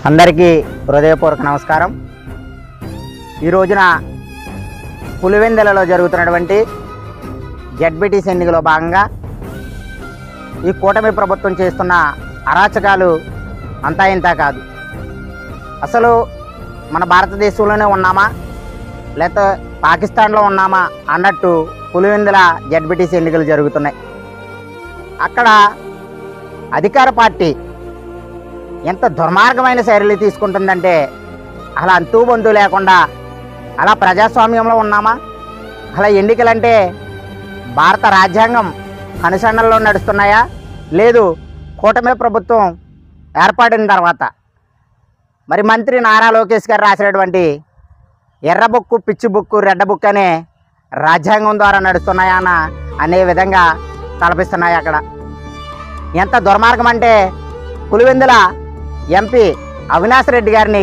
అందరికీ హృదయపూర్వక నమస్కారం। ఈ రోజున పులివెందులలో జరుగుతున్నటువంటి జడ్బీటీసీ ఎన్నికలో భాగంగా ఈ కూటమి ప్రభుత్వం చేస్తున్న అరాచకాలు అంతా ఇంతా కాదు। అసలు మన భారతదేశంలోనే ఉన్నామా లేకపోతే పాకిస్తాన్లో ఉన్నామా అన్నట్టు పులివెందుల జడ్బీటీసీ ఎన్నికలు జరుగుతున్నాయి। అక్కడ అధికార పార్టీ ఎంత దుర్మార్గమైన చర్యలు తీసుకుంటుందంటే అలా అంతూ బంధు లేకుండా అలా ప్రజాస్వామ్యంలో ఉన్నామా? అలా ఎన్నికలంటే భారత రాజ్యాంగం కనుసన్నల్లో నడుస్తున్నాయా? లేదు, కూటమి ప్రభుత్వం ఏర్పడిన తర్వాత మరి మంత్రి నారా లోకేష్ గారు రాసినటువంటి ఎర్ర బుక్కు, పిచ్చి బుక్కు, రెడ్డ బుక్ అనే రాజ్యాంగం ద్వారా నడుస్తున్నాయా అనే విధంగా తలపిస్తున్నాయి। అక్కడ ఎంత దుర్మార్గం అంటే పులివెందుల ఎంపీ అవినాష్ రెడ్డి గారిని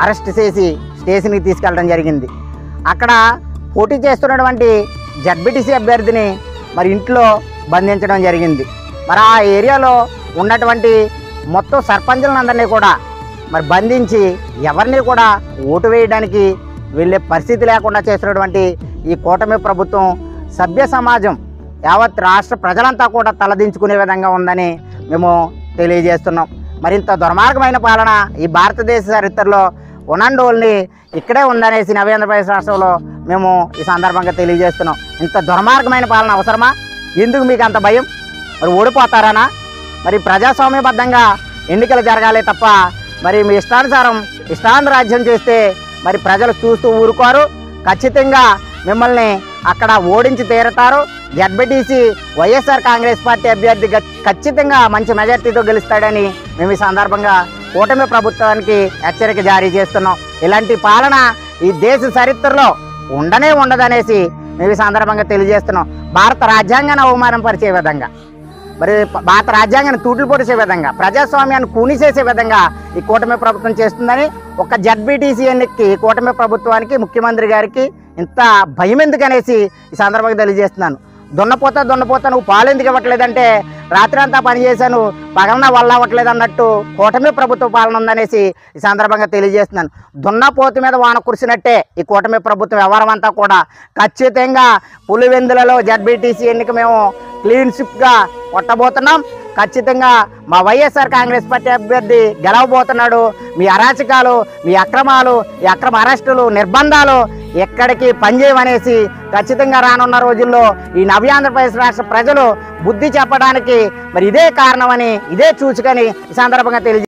అరెస్ట్ చేసి స్టేషన్కి తీసుకెళ్ళడం జరిగింది। అక్కడ పోటీ చేస్తున్నటువంటి జడ్బీటీసీ అభ్యర్థిని మరి ఇంట్లో బంధించడం జరిగింది। మరి ఆ ఏరియాలో ఉన్నటువంటి మొత్తం సర్పంచులందరినీ కూడా మరి బంధించి ఎవరిని కూడా ఓటు వేయడానికి వెళ్ళే పరిస్థితి లేకుండా చేస్తున్నటువంటి ఈ కూటమి ప్రభుత్వం సభ్య సమాజం యావత్ రాష్ట్ర ప్రజలంతా కూడా తలదించుకునే విధంగా ఉందని మేము తెలియజేస్తున్నాం। మరింత దుర్మార్గమైన పాలన ఈ భారతదేశ చరిత్రలో ఉనండోల్ని ఇక్కడే ఉందనేసి నవేంద్రప్రదేశ్ రాష్ట్రంలో మేము ఈ సందర్భంగా తెలియజేస్తున్నాం। ఇంత దుర్మార్గమైన పాలన అవసరమా? ఎందుకు మీకు అంత భయం? మరి ఓడిపోతారానా? మరి ప్రజాస్వామ్యబద్ధంగా ఎన్నికలు జరగాలి తప్ప మరి మీ ఇష్టానుసారం ఇష్టానురాజ్యం చేస్తే మరి ప్రజలు చూస్తూ ఊరుకోరు। ఖచ్చితంగా మిమ్మల్ని అక్కడ ఓడించి తీరతారు। జడ్బీటీసీ వైఎస్ఆర్ కాంగ్రెస్ పార్టీ అభ్యర్థి ఖచ్చితంగా మంచి మెజార్టీతో గెలుస్తాడని మేము ఈ సందర్భంగా కూటమి ప్రభుత్వానికి హెచ్చరిక జారీ చేస్తున్నాం। ఇలాంటి పాలన ఈ దేశ చరిత్రలో ఉండనే ఉండదనేసి మేము ఈ సందర్భంగా తెలియజేస్తున్నాం। భారత రాజ్యాంగాన్ని అవమానం పరిచే విధంగా, మరి భారత రాజ్యాంగాన్ని తూట్లు పొడిచే విధంగా, ప్రజాస్వామ్యాన్ని కూనిసేసే విధంగా ఈ కూటమి ప్రభుత్వం చేస్తుందని ఒక జడ్బీటీసీ ఎన్నికకి కూటమి ప్రభుత్వానికి ముఖ్యమంత్రి గారికి ఇంత భయం ఎందుకనేసి ఈ సందర్భంగా తెలియజేస్తున్నాను। దున్నపోతా నువ్వు పాలు ఎందుకు ఇవ్వట్లేదంటే రాత్రి అంతా పనిచేశాను, పగలన వల్ల అవ్వట్లేదు అన్నట్టు కూటమి ప్రభుత్వ పాలన ఉందనేసి ఈ సందర్భంగా తెలియజేస్తున్నాను। దున్నపోతు మీద వాన కురిసినట్టే ఈ కూటమి ప్రభుత్వం వ్యవహారం అంతా కూడా ఖచ్చితంగా పులివెందులలో జడ్బీటీసీ ఎన్నిక మేము క్లీన్ స్విప్గా కొట్టబోతున్నాం। ఖచ్చితంగా మా వైఎస్ఆర్ కాంగ్రెస్ పార్టీ అభ్యర్థి గెలవబోతున్నాడు। మీ అరాచకాలు, మీ అక్రమాలు, ఈ అక్రమ అరెస్టులు, నిర్బంధాలు ఎక్కడికి పనిచేయమనేసి ఖచ్చితంగా రానున్న రోజుల్లో ఈ నవ్యాంధ్రప్రదేశ్ రాష్ట్ర ప్రజలు బుద్ధి చెప్పడానికి మరి ఇదే కారణమని, ఇదే చూచుకని ఈ సందర్భంగా తెలియజేస్తారు।